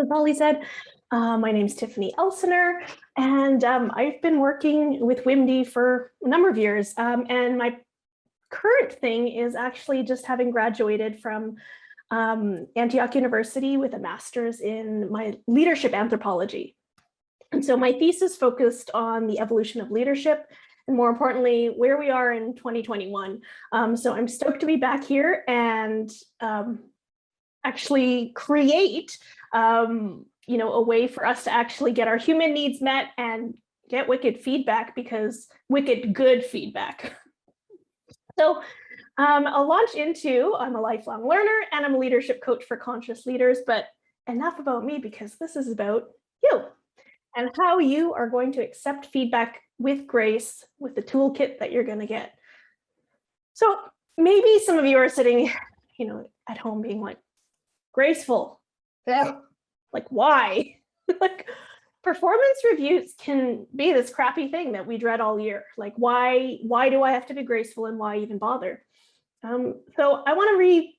as Holly said, my name's Tiffany Elsener, and I've been working with WIMDI for a number of years. And my current thing is actually just having graduated from Antioch University with a master's in my leadership anthropology. And so my thesis focused on the evolution of leadership, and more importantly, where we are in 2021. So I'm stoked to be back here and actually create a way for us to actually get our human needs met and get wicked feedback, because wicked good feedback. So I'll launch into, I'm a lifelong learner and I'm a leadership coach for conscious leaders, but enough about me, because this is about you and how you are going to accept feedback with grace with the toolkit that you're going to get. So maybe some of you are sitting, at home being like, graceful. Yeah. Like, why? Like, performance reviews can be this crappy thing that we dread all year. Like, why do I have to be graceful, and why even bother? So I want to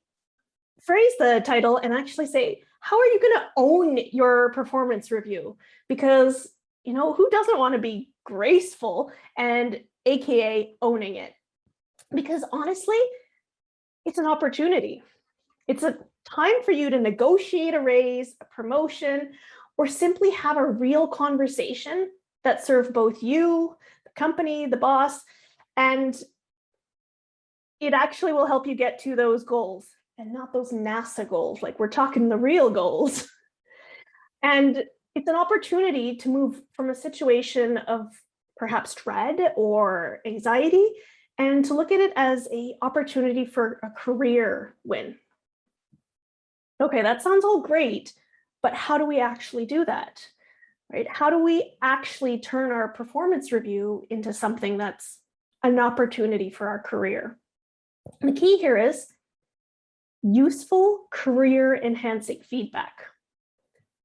rephrase the title and actually say, how are you going to own your performance review? Because, who doesn't want to be graceful and AKA owning it? Because honestly, it's an opportunity. It's a time for you to negotiate a raise, a promotion, or simply have a real conversation that serves both you, the company, the boss, and it actually will help you get to those goals and not those NASA goals. Like, we're talking the real goals. And it's an opportunity to move from a situation of perhaps dread or anxiety and to look at it as an opportunity for a career win. Okay, that sounds all great, but how do we actually do that, right? How do we actually turn our performance review into something that's an opportunity for our career? And the key here is useful career enhancing feedback.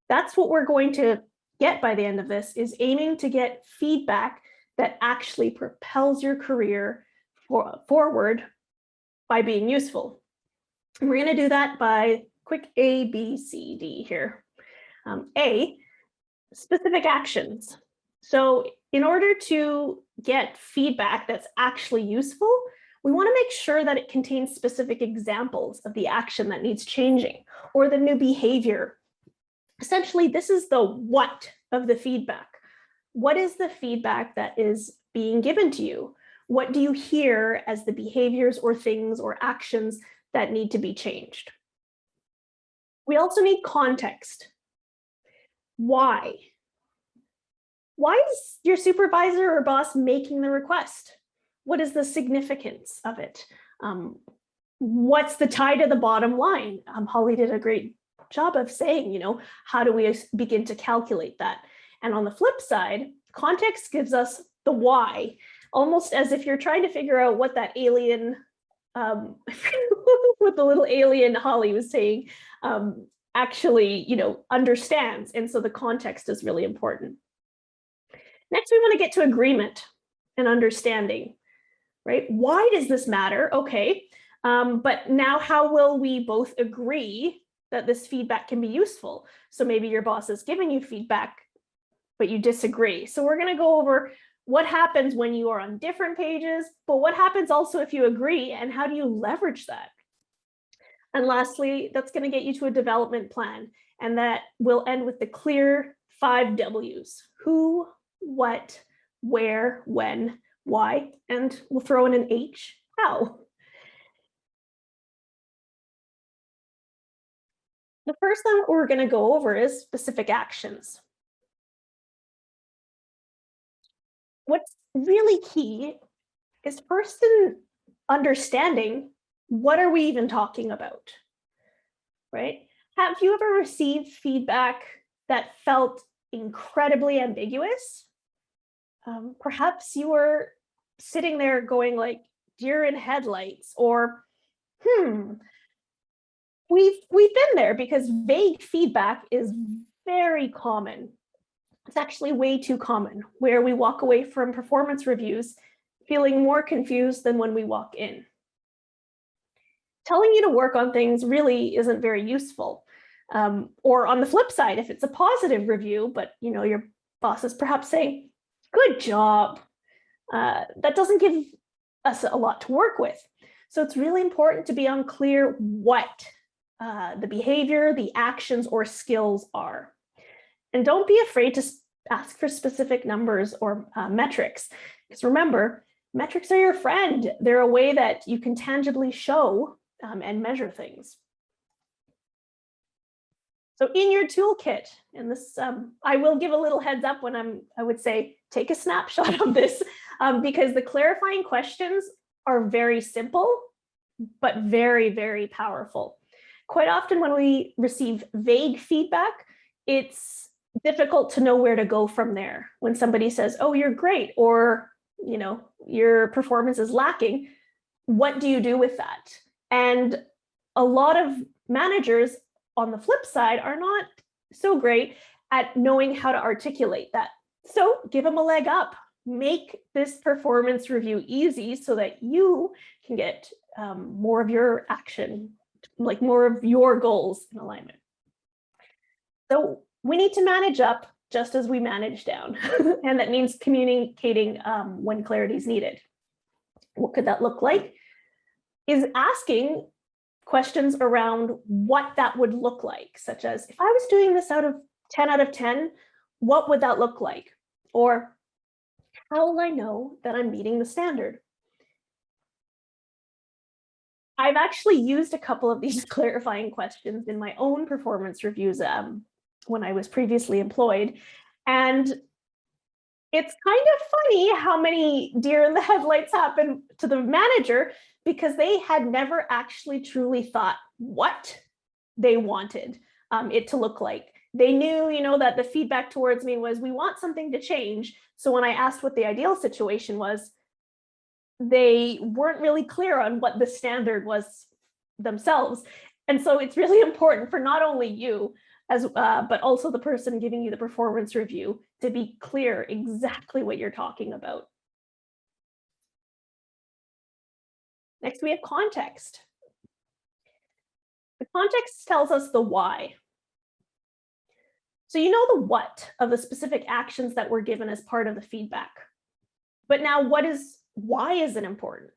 That's what we're going to get by the end of this, is aiming to get feedback that actually propels your career forward by being useful. And we're going to do that by quick A, B, C, D here. A, specific actions. So in order to get feedback that's actually useful, we want to make sure that it contains specific examples of the action that needs changing or the new behavior. Essentially, this is the what of the feedback. What is the feedback that is being given to you? What do you hear as the behaviors or things or actions that need to be changed? We also need context. Why? Why is your supervisor or boss making the request? What is the significance of it? What's the tie to the bottom line? Holly did a great job of saying, how do we begin to calculate that? And on the flip side, context gives us the why, almost as if you're trying to figure out what that alien, what the little alien Holly was saying, actually, understands. And so the context is really important. Next, we want to get to agreement and understanding, right? Why does this matter? Okay, but now how will we both agree that this feedback can be useful? So maybe your boss is giving you feedback, but you disagree. So we're going to go over what happens when you are on different pages, but what happens also if you agree, and how do you leverage that? And lastly, that's going to get you to a development plan, and that will end with the clear 5 W's: who, what, where, when, why, and we'll throw in an H, how. The first thing we're going to go over is specific actions. What's really key is first in understanding, what are we even talking about, right? Have you ever received feedback that felt incredibly ambiguous? Perhaps you were sitting there going like deer in headlights, or we've been there, because vague feedback is very common. It's actually way too common, where we walk away from performance reviews feeling more confused than when we walk in. Telling you to work on things really isn't very useful. Or on the flip side, if it's a positive review, but your boss is perhaps saying, good job, that doesn't give us a lot to work with. So it's really important to be unclear what the behavior, the actions, or skills are. And don't be afraid to ask for specific numbers or metrics. Because remember, metrics are your friend. They're a way that you can tangibly show and measure things. So in your toolkit, and this, I will give a little heads up when I would say, take a snapshot of this, because the clarifying questions are very simple, but very, very powerful. Quite often when we receive vague feedback, it's difficult to know where to go from there. When somebody says, oh, you're great, or your performance is lacking, what do you do with that? And a lot of managers on the flip side are not so great at knowing how to articulate that. So give them a leg up. Make this performance review easy so that you can get more of your action, like more of your goals in alignment. So we need to manage up just as we manage down. And that means communicating when clarity is needed. What could that look like? Is asking questions around what that would look like, such as, if I was doing this 10 out of 10, what would that look like? Or how will I know that I'm meeting the standard? I've actually used a couple of these clarifying questions in my own performance reviews when I was previously employed. And it's kind of funny how many deer in the headlights happen to the manager, because they had never actually truly thought what they wanted it to look like. They knew, that the feedback towards me was, we want something to change. So when I asked what the ideal situation was, they weren't really clear on what the standard was themselves. And so it's really important for not only you, but also the person giving you the performance review, to be clear exactly what you're talking about. Next, we have context. The context tells us the why. So you know the what of the specific actions that were given as part of the feedback. But now why is it important?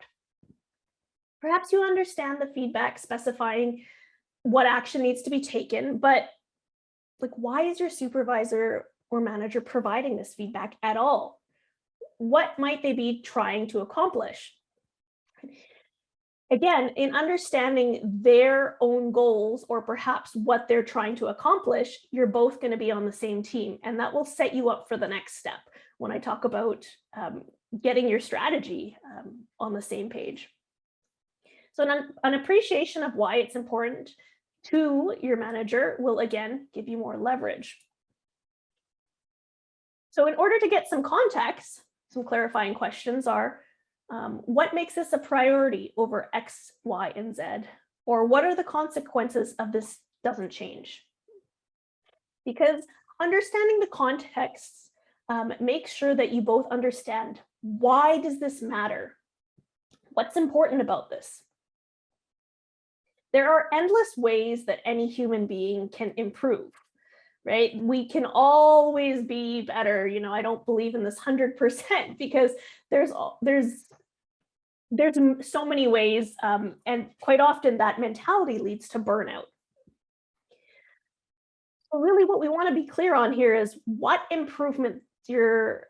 Perhaps you understand the feedback specifying what action needs to be taken, but why is your supervisor or manager providing this feedback at all? What might they be trying to accomplish? Again, in understanding their own goals, or perhaps what they're trying to accomplish, you're both going to be on the same team, and that will set you up for the next step when I talk about getting your strategy on the same page. So an appreciation of why it's important to your manager will again give you more leverage. So in order to get some context, some clarifying questions are, what makes this a priority over X, Y, and Z? Or what are the consequences of this doesn't change? Because understanding the context makes sure that you both understand, why does this matter? What's important about this? There are endless ways that any human being can improve, right? We can always be better. I don't believe in this 100% because there's so many ways, and quite often that mentality leads to burnout. So really what we want to be clear on here is what improvement your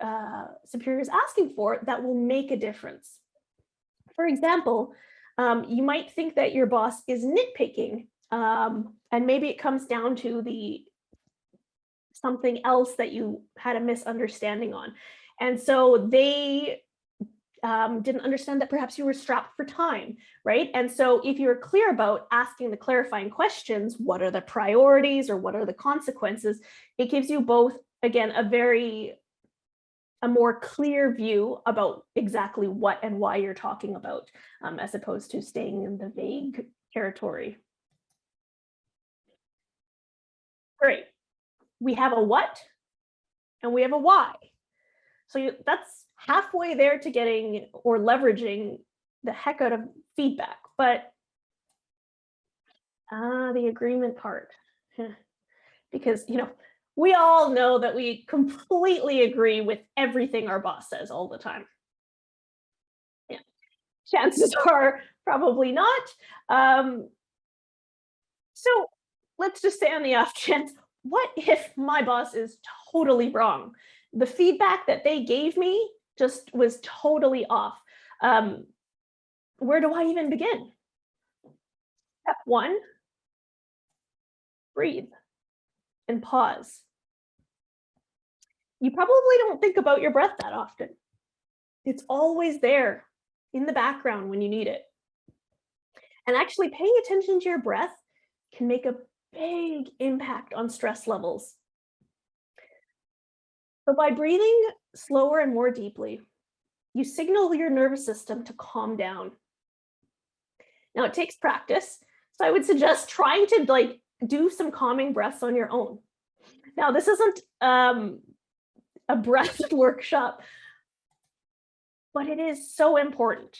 superior is asking for that will make a difference. For example, you might think that your boss is nitpicking, and maybe it comes down to something else that you had a misunderstanding on. And so they didn't understand that perhaps you were strapped for time, right? And so if you're clear about asking the clarifying questions, what are the priorities or what are the consequences, it gives you both, again, a more clear view about exactly what and why you're talking about, as opposed to staying in the vague territory. Great. We have a what and we have a why. So that's halfway there to getting or leveraging the heck out of feedback. But the agreement part. Because, we all know that we completely agree with everything our boss says all the time. Yeah. Chances are probably not. Um, so let's just say on the off chance, what if my boss is totally wrong? The feedback that they gave me just was totally off. Um, where do I even begin? Step one, breathe and pause. You probably don't think about your breath that often. It's always there in the background when you need it. And actually paying attention to your breath can make a big impact on stress levels. So by breathing slower and more deeply, you signal your nervous system to calm down. Now it takes practice, so I would suggest trying to do some calming breaths on your own. Now this isn't a breath workshop, but it is so important.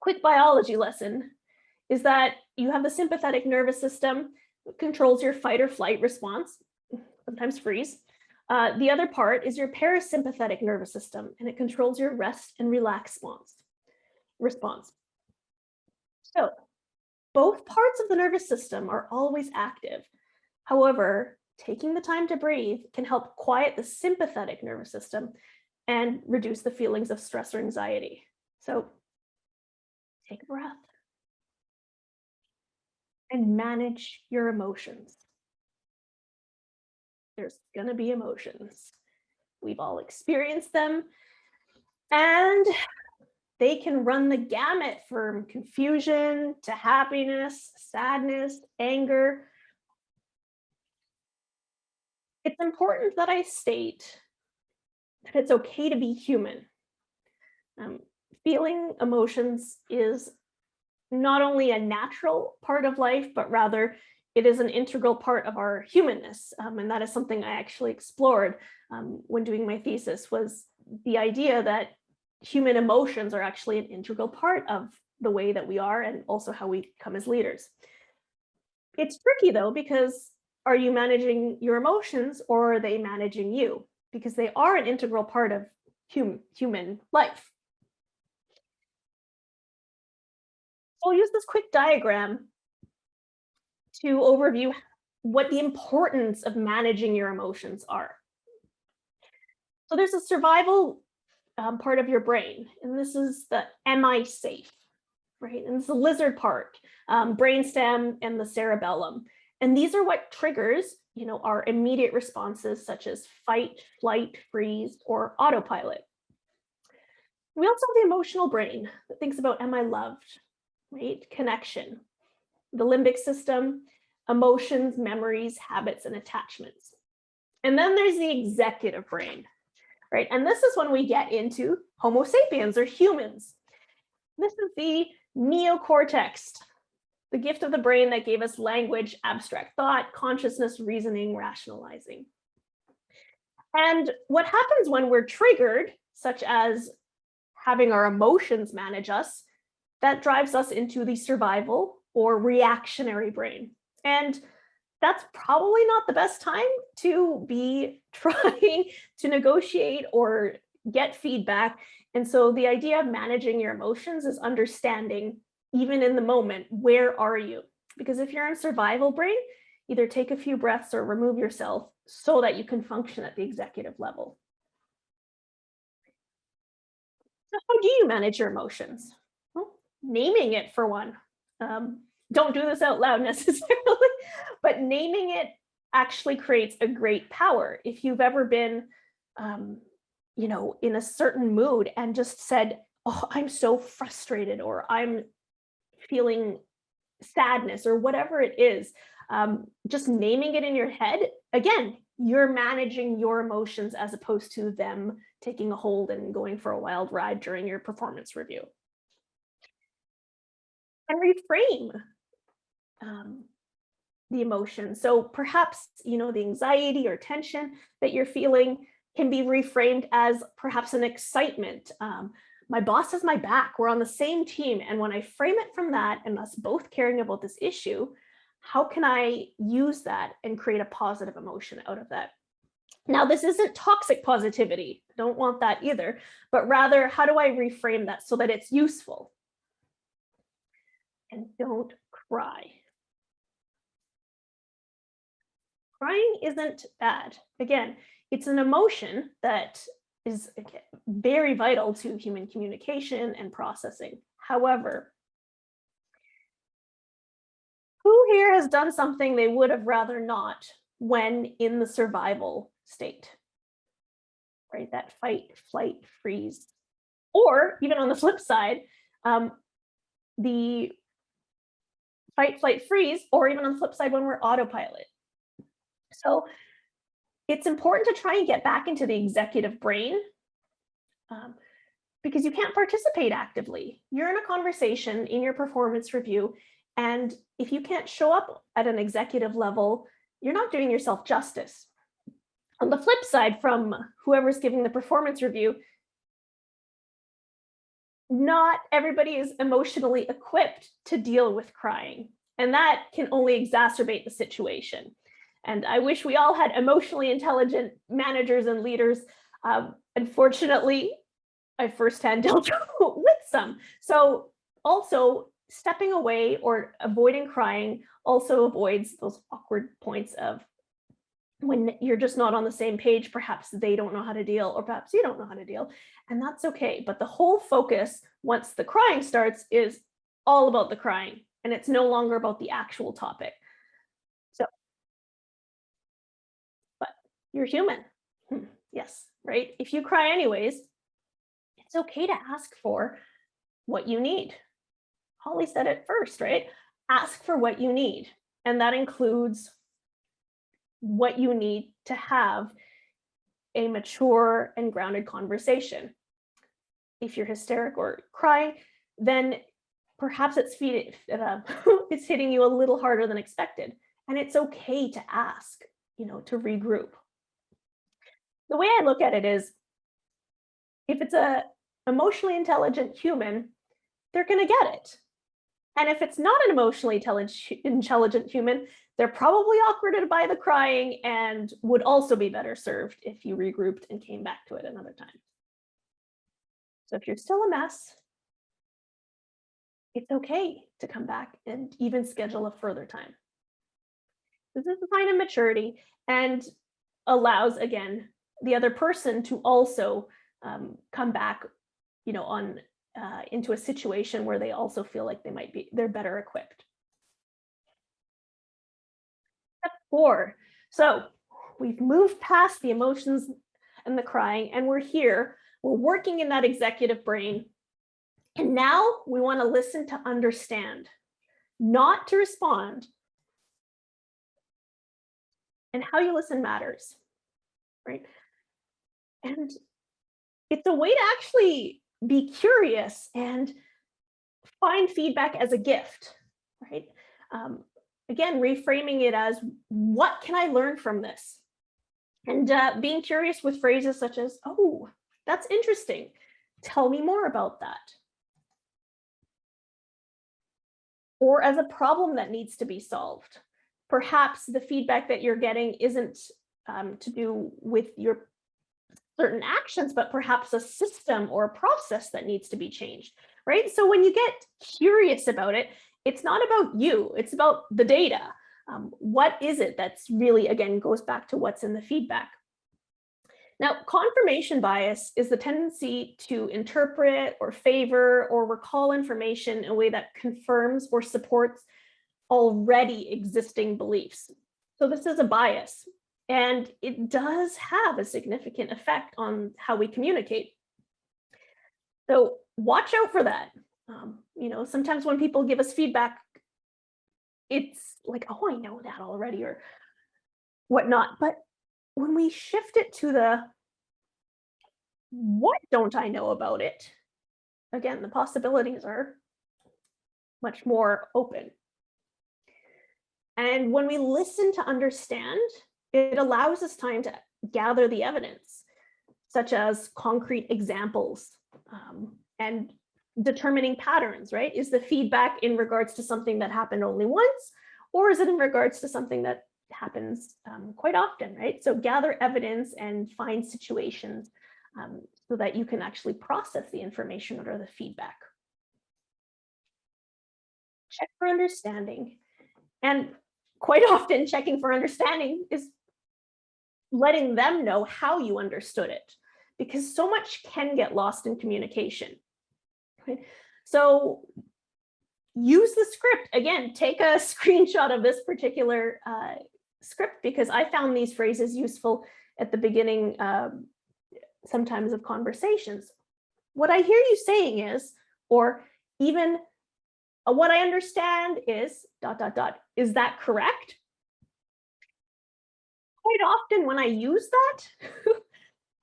Quick biology lesson is that you have the sympathetic nervous system that controls your fight or flight response, sometimes freeze. The other part is your parasympathetic nervous system, and it controls your rest and relax response. So both parts of the nervous system are always active. However, taking the time to breathe can help quiet the sympathetic nervous system and reduce the feelings of stress or anxiety. So take a breath and manage your emotions. There's gonna be emotions. We've all experienced them, and they can run the gamut from confusion to happiness, sadness, anger. It's important that I state that it's okay to be human. Um, Feeling emotions is not only a natural part of life, but rather it is an integral part of our humanness. And that is something I actually explored when doing my thesis, was the idea that human emotions are actually an integral part of the way that we are and also how we come as leaders. It's tricky though, because are you managing your emotions or are they managing you? Because they are an integral part of human life. I'll use this quick diagram to overview what the importance of managing your emotions are. So there's a survival part of your brain, and this is the am I safe, right? And it's the lizard part, brainstem and the cerebellum. And these are what triggers, our immediate responses such as fight, flight, freeze, or autopilot. We also have the emotional brain that thinks about am I loved, right? Connection, the limbic system, emotions, memories, habits, and attachments. And then there's the executive brain, right? And this is when we get into Homo sapiens or humans. This is the neocortex, the gift of the brain that gave us language, abstract thought, consciousness, reasoning, rationalizing. And what happens when we're triggered, such as having our emotions manage us, that drives us into the survival or reactionary brain. And that's probably not the best time to be trying to negotiate or get feedback. And so the idea of managing your emotions is understanding, even in the moment, where are you? Because if you're in survival brain, either take a few breaths or remove yourself so that you can function at the executive level. So how do you manage your emotions? Well, naming it for one. Don't do this out loud necessarily, but naming it actually creates a great power. If you've ever been, in a certain mood and just said, "Oh, I'm so frustrated," or "I'm feeling sadness," or whatever it is, just naming it in your head, again, you're managing your emotions as opposed to them taking a hold and going for a wild ride during your performance review. And reframe the emotion. So perhaps, the anxiety or tension that you're feeling can be reframed as perhaps an excitement. My boss has my back, we're on the same team. And when I frame it from that and us both caring about this issue, how can I use that and create a positive emotion out of that? Now, this isn't toxic positivity. I don't want that either, but rather, how do I reframe that so that it's useful? And don't cry. Crying isn't bad. Again, it's an emotion that is very vital to human communication and processing. However, who here has done something they would have rather not when in the survival state? Right? That fight, flight, freeze. Or even on the flip side, the fight, flight, freeze, or even on the flip side when we're autopilot. So it's important to try and get back into the executive brain, because you can't participate actively. You're in a conversation in your performance review, and if you can't show up at an executive level, you're not doing yourself justice. On the flip side, from whoever's giving the performance review, not everybody is emotionally equipped to deal with crying, and that can only exacerbate the situation. And I wish we all had emotionally intelligent managers and leaders. Unfortunately, I firsthand dealt with some. So also stepping away or avoiding crying also avoids those awkward points of when you're just not on the same page. Perhaps they don't know how to deal, or perhaps you don't know how to deal, and that's okay. But the whole focus, once the crying starts, is all about the crying, and it's no longer about the actual topic. So, but you're human. Yes, right? If you cry anyways, it's okay to ask for what you need. Holly said it first, right? Ask for what you need. And that includes what you need to have a mature and grounded conversation. If you're hysterical or crying, then perhaps it's hitting you a little harder than expected. And it's okay to ask, to regroup. The way I look at it is, if it's a emotionally intelligent human, they're going to get it. And if it's not an emotionally intelligent human, they're probably awkwarded by the crying and would also be better served if you regrouped and came back to it another time. So if you're still a mess, it's okay to come back and even schedule a further time. This is a sign of maturity and allows, again, the other person to also come back, into a situation where they also feel like they're better equipped. Step 4. So we've moved past the emotions and the crying, and we're working in that executive brain. And now we want to listen to understand, not to respond. And how you listen matters, right? And it's a way to actually be curious and find feedback as a gift, right? Again, reframing it as, what can I learn from this? And being curious with phrases such as, oh, that's interesting. Tell me more about that. Or as a problem that needs to be solved. Perhaps the feedback that you're getting isn't to do with your certain actions, but perhaps a system or a process that needs to be changed, right? So when you get curious about it, it's not about you, it's about the data. What is it that's really, again, goes back to what's in the feedback. Now, confirmation bias is the tendency to interpret or favor or recall information in a way that confirms or supports already existing beliefs. So this is a bias, and it does have a significant effect on how we communicate. So watch out for that. Sometimes when people give us feedback, it's like, oh, I know that already or whatnot. But when we shift it to the, what don't I know about it? Again, the possibilities are much more open. And when we listen to understand, it allows us time to gather the evidence, such as concrete examples, and determining patterns, right? Is the feedback in regards to something that happened only once, Or is it in regards to something that happens quite often, right? So gather evidence and find situations so that you can actually process the information or the feedback. Check for understanding. And quite often, checking for understanding is letting them know how you understood it, because so much can get lost in communication. Right? So use the script. Again, take a screenshot of this particular script, because I found these phrases useful at the beginning sometimes of conversations. What I hear you saying is, or even what I understand is ... Is that correct? Quite often when I use that,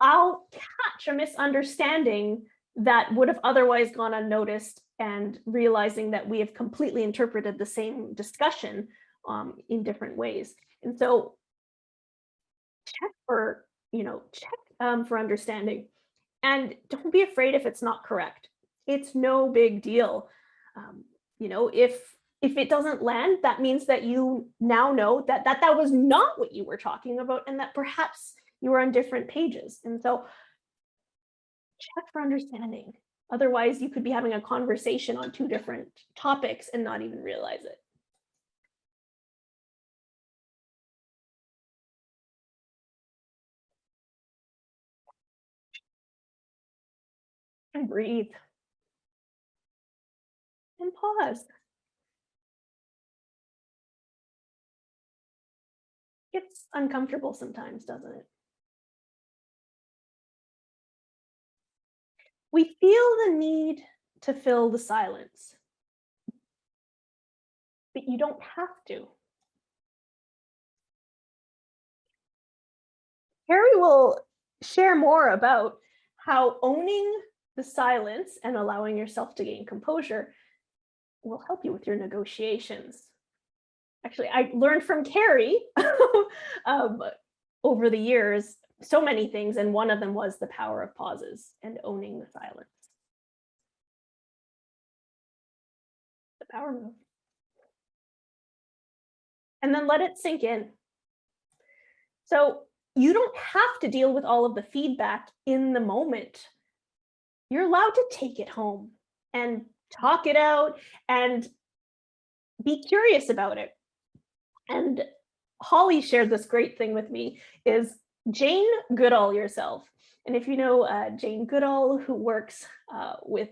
I'll catch a misunderstanding that would have otherwise gone unnoticed, and realizing that we have completely interpreted the same discussion in different ways. And so check for, for understanding, and don't be afraid if it's not correct. It's no big deal. If it doesn't land, that means that you now know that was not what you were talking about, and that perhaps you were on different pages. And so check for understanding. Otherwise, you could be having a conversation on two different topics and not even realize it. And breathe and pause. It's uncomfortable sometimes, doesn't it? We feel the need to fill the silence, but you don't have to. Harry will share more about how owning the silence and allowing yourself to gain composure will help you with your negotiations. Actually, I learned from Carrie um, over the years so many things, and one of them was the power of pauses and owning the silence. The power move. And then let it sink in. So you don't have to deal with all of the feedback in the moment. You're allowed to take it home and talk it out and be curious about it. And Holly shared this great thing with me, is Jane Goodall yourself. And if you know Jane Goodall, who works with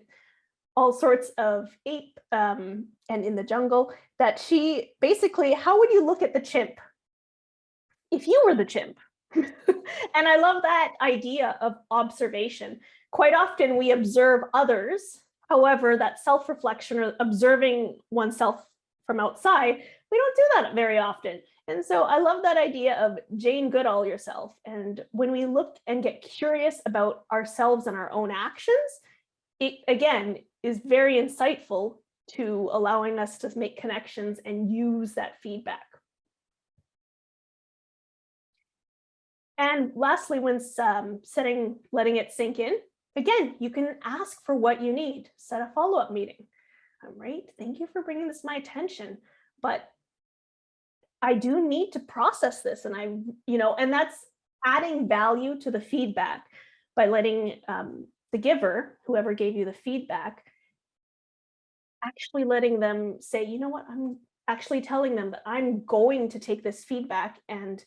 all sorts of ape and in the jungle, that she basically, how would you look at the chimp if you were the chimp? And I love that idea of observation. Quite often we observe others. However, that self-reflection or observing oneself from outside, we don't do that very often. And so I love that idea of Jane Goodall yourself. And when we look and get curious about ourselves and our own actions, it again is very insightful to allowing us to make connections and use that feedback. And lastly, when letting it sink in, again, you can ask for what you need, set a follow-up meeting. Right, thank you for bringing this to my attention, but I do need to process this, and and that's adding value to the feedback by letting the giver, whoever gave you the feedback, actually letting them say, you know what, I'm actually telling them that I'm going to take this feedback and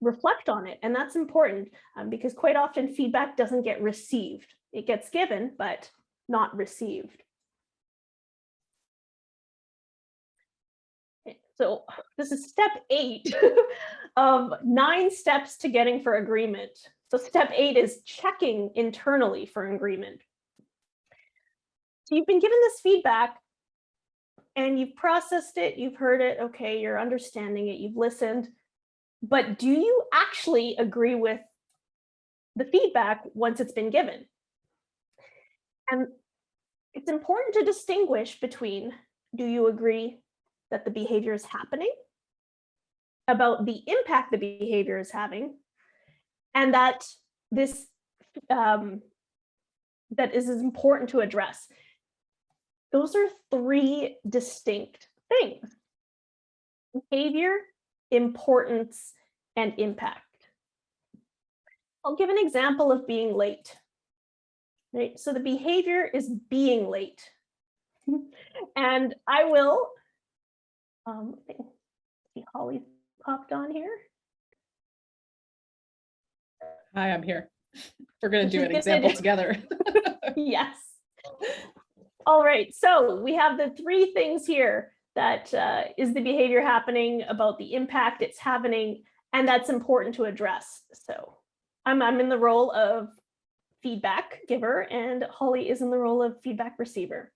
reflect on it. And that's important because quite often feedback doesn't get received. It gets given, but not received. So this is step 8 of 9 steps to getting for agreement. So step 8 is checking internally for agreement. So you've been given this feedback and you've processed it, you've heard it, okay, you're understanding it, you've listened, but do you actually agree with the feedback once it's been given? And it's important to distinguish between, do you agree that the behavior is happening, about the impact the behavior is having, and that this that is important to address. Those are 3 distinct things. behavior, importance, and impact. I'll give an example of being late. Right? So the behavior is being late. And I will, see Holly popped on here. Hi, I'm here. We're going to do an example together. Yes. All right, so we have the three things here that is the behavior happening, about the impact it's happening, and that's important to address. So I'm in the role of feedback giver, and Holly is in the role of feedback receiver.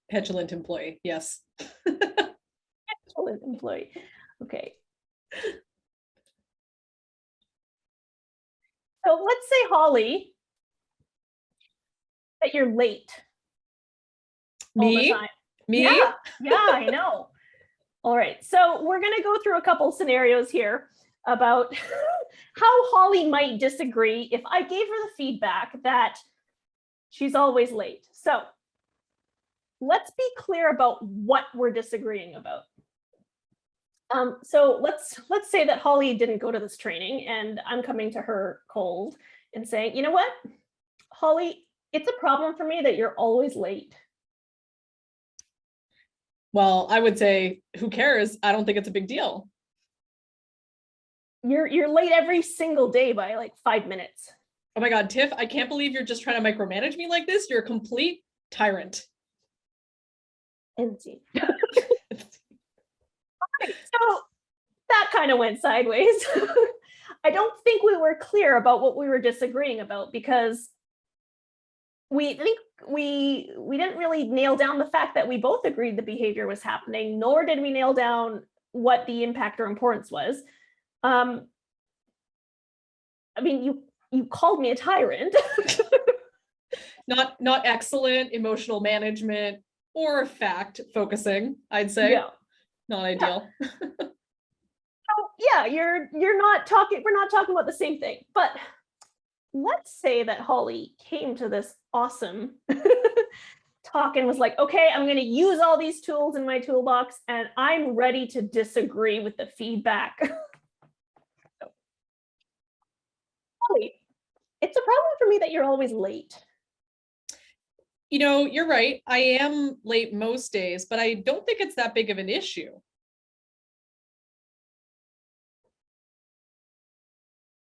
Petulant employee, yes. Petulant employee, okay. So let's say, Holly, that you're late. Me? All the time. Me? Yeah, I know. All right, so we're going to go through a couple scenarios here about how Holly might disagree if I gave her the feedback that she's always late. So let's be clear about what we're disagreeing about. So let's say that Holly didn't go to this training, and I'm coming to her cold and saying, you know what, Holly, it's a problem for me that you're always late. Well, I would say, who cares? I don't think it's a big deal. You're late every single day by like 5 minutes. Oh my God, Tiff, I can't believe you're just trying to micromanage me like this. You're a complete tyrant. And see. So that kind of went sideways. I don't think we were clear about what we were disagreeing about, because we didn't really nail down the fact that we both agreed the behavior was happening, nor did we nail down what the impact or importance was. I mean, you called me a tyrant. Not excellent emotional management or fact focusing, I'd say. Yeah. Not ideal. Yeah, we're not talking about the same thing. But let's say that Holly came to this awesome talk and was like, okay, I'm going to use all these tools in my toolbox, and I'm ready to disagree with the feedback. Holly, it's a problem for me that you're always late. You know, you're right. I am late most days, but I don't think it's that big of an issue.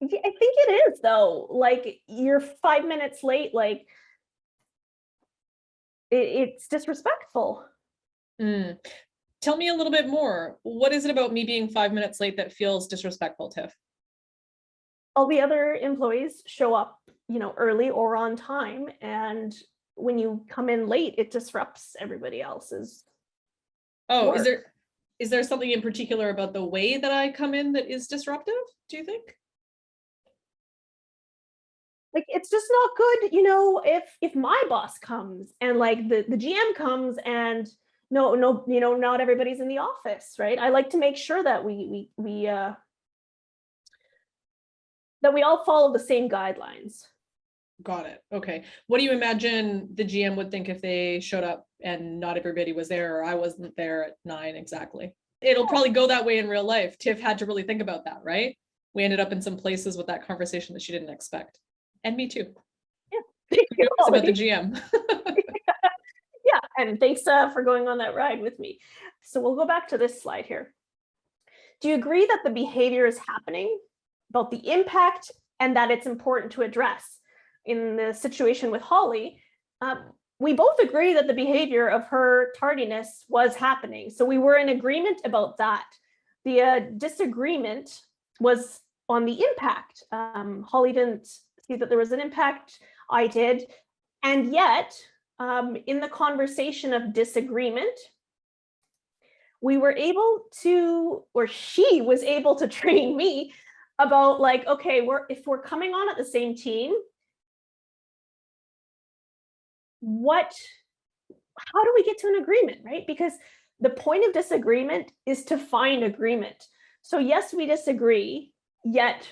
I think it is, though. Like, you're 5 minutes late, like, it's disrespectful. Tell me a little bit more. What is it about me being 5 minutes late that feels disrespectful, Tiff? All the other employees show up, early or on time, and when you come in late, it disrupts everybody else's work. Is there something in particular about the way that I come in that is disruptive, do you think? Like, it's just not good, if my boss comes and like the GM comes and no, not everybody's in the office, right? I like to make sure that we all follow the same guidelines. Got it. Okay. What do you imagine the GM would think if they showed up and not everybody was there, or I wasn't there at 9 exactly? It'll probably go that way in real life. Tiff had to really think about that, right? We ended up in some places with that conversation that she didn't expect. And me too. Yeah. Thank you, about the GM. Yeah, and thanks for going on that ride with me. So we'll go back to this slide here. Do you agree that the behavior is happening, about the impact, and that it's important to address? In the situation with Holly, we both agree that the behavior of her tardiness was happening. So we were in agreement about that. The disagreement was on the impact. Holly didn't see that there was an impact. I did. And yet, in the conversation of disagreement, we were able to, or she was able to train me about, like, okay, if we're coming on at the same team, how do we get to an agreement, right? Because the point of disagreement is to find agreement. So yes, we disagree, yet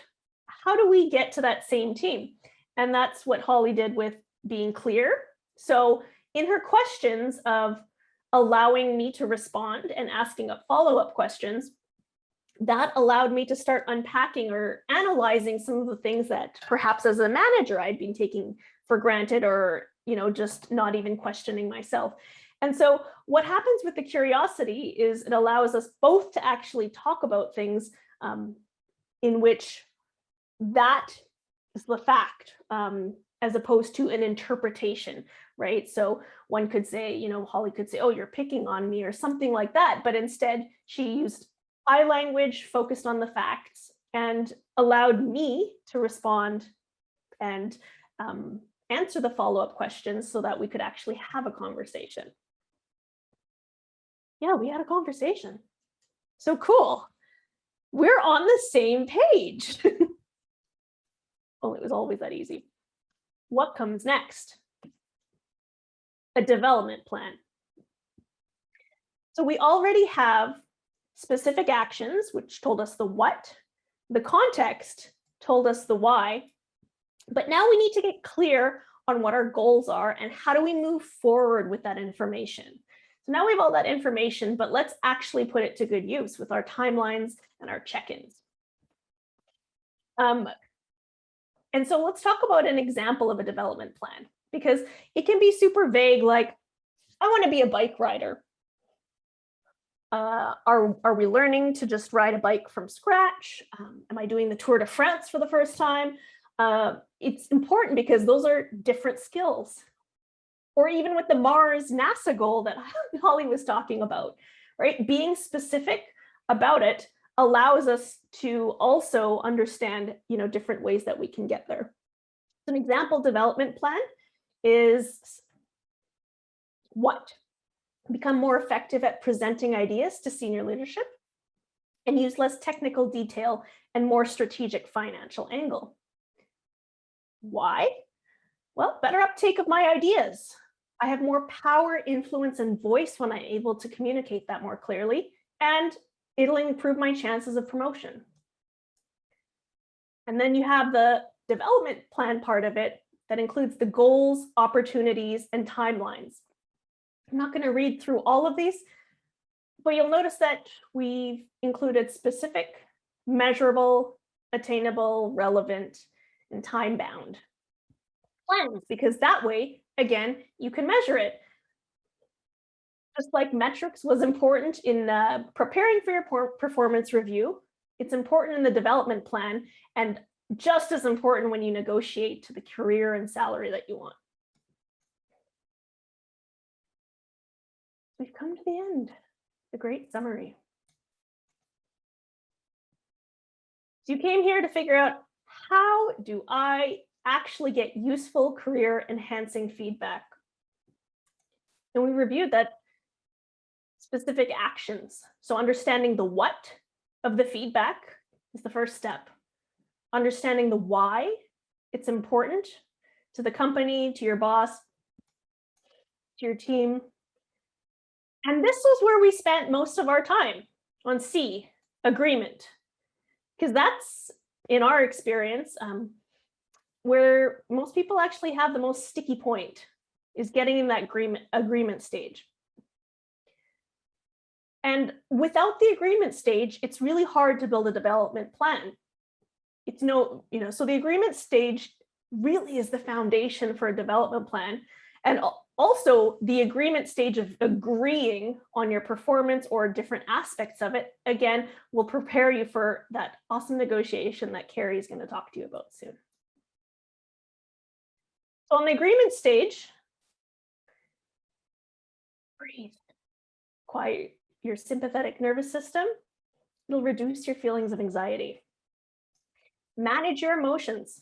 how do we get to that same team? And that's what Holly did with being clear. So in her questions of allowing me to respond and asking up follow-up questions, that allowed me to start unpacking or analyzing some of the things that perhaps as a manager I'd been taking for granted, or just not even questioning myself. And so what happens with the curiosity is it allows us both to actually talk about things in which that is the fact, as opposed to an interpretation, right? So one could say, Holly could say, oh, you're picking on me or something like that. But instead, she used I language, focused on the facts, and allowed me to respond and answer the follow-up questions so that we could actually have a conversation. Yeah, we had a conversation. So cool. We're on the same page. Well, it was always that easy. What comes next? A development plan. So we already have specific actions, which told us the what. The context told us the why. But now we need to get clear on what our goals are and how do we move forward with that information. So now we have all that information, but let's actually put it to good use with our timelines and our check-ins. And so let's talk about an example of a development plan, because it can be super vague, like, I want to be a bike rider. Are we learning to just ride a bike from scratch? Am I doing the Tour de France for the first time? It's important because those are different skills. Or even with the Mars NASA goal that Holly was talking about, right? Being specific about it allows us to also understand, different ways that we can get there. An example development plan is what? Become more effective at presenting ideas to senior leadership and use less technical detail and more strategic financial angle. Why? Well, better uptake of my ideas. I have more power, influence, and voice when I'm able to communicate that more clearly, and it'll improve my chances of promotion. And then you have the development plan part of it that includes the goals, opportunities, and timelines. I'm not going to read through all of these, but you'll notice that we've included specific, measurable, attainable, relevant, and time-bound plans, because that way, again, you can measure it. Just like metrics was important in preparing for your performance review, it's important in the development plan, and just as important when you negotiate to the career and salary that you want. We've come to the end, the great summary. So you came here to figure out, how do I actually get useful career enhancing feedback? And we reviewed that specific actions. So understanding the what of the feedback is the first step. Understanding the why it's important to the company, to your boss, to your team. And this was where we spent most of our time, on C, agreement. Because that's, in our experience, where most people actually have the most sticky point, is getting in that agreement stage. And without the agreement stage, it's really hard to build a development plan. So the agreement stage really is the foundation for a development plan. And also the agreement stage of agreeing on your performance or different aspects of it, again, will prepare you for that awesome negotiation that Carrie is going to talk to you about soon. So on the agreement stage, breathe, quiet your sympathetic nervous system. It'll reduce your feelings of anxiety. Manage your emotions.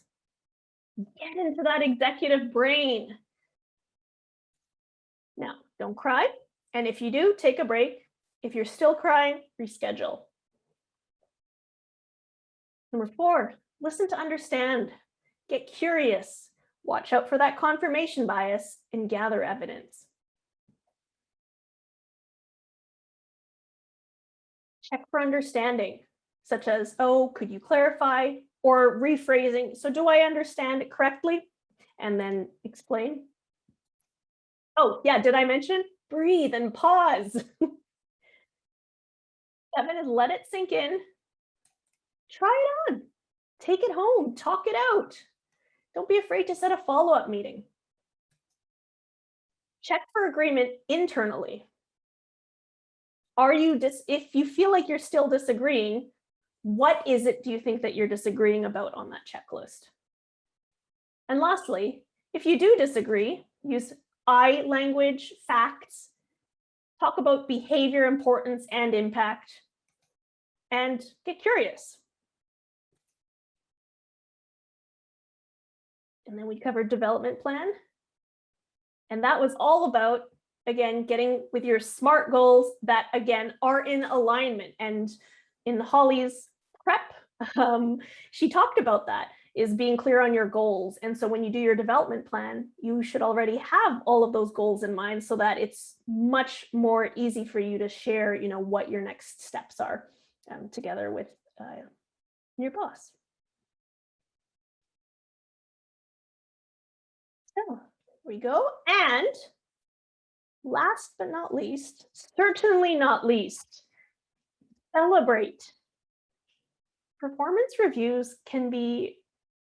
Get into that executive brain. Now, don't cry. And if you do, take a break. If you're still crying, reschedule. Number 4, listen to understand. Get curious. Watch out for that confirmation bias and gather evidence. Check for understanding, such as, oh, could you clarify? Or rephrasing, so do I understand it correctly? And then explain. Oh, yeah, did I mention? Breathe and pause. 7 is let it sink in. Try it on. Take it home. Talk it out. Don't be afraid to set a follow-up meeting. Check for agreement internally. If you feel like you're still disagreeing, what is it do you think that you're disagreeing about on that checklist? And lastly, if you do disagree, use I language, facts, talk about behavior importance and impact, and get curious. And then we covered development plan. And that was all about, again, getting with your SMART goals that, again, are in alignment. And in Holly's prep, she talked about that, is being clear on your goals. And so when you do your development plan, you should already have all of those goals in mind so that it's much more easy for you to share, what your next steps are together with your boss. So here we go. And last but not least, certainly not least, celebrate. Performance reviews can be,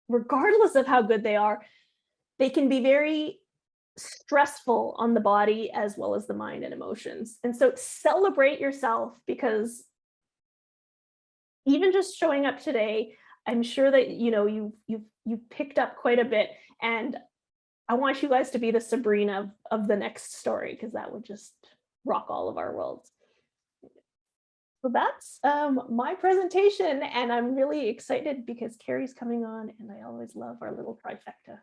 regardless of how good they are, they can be very stressful on the body as well as the mind and emotions. And so celebrate yourself, because even just showing up today, I'm sure that you've picked up quite a bit, and I want you guys to be the Sabrina of the next story, because that would just rock all of our worlds. So that's my presentation, and I'm really excited because Carrie's coming on, and I always love our little trifecta.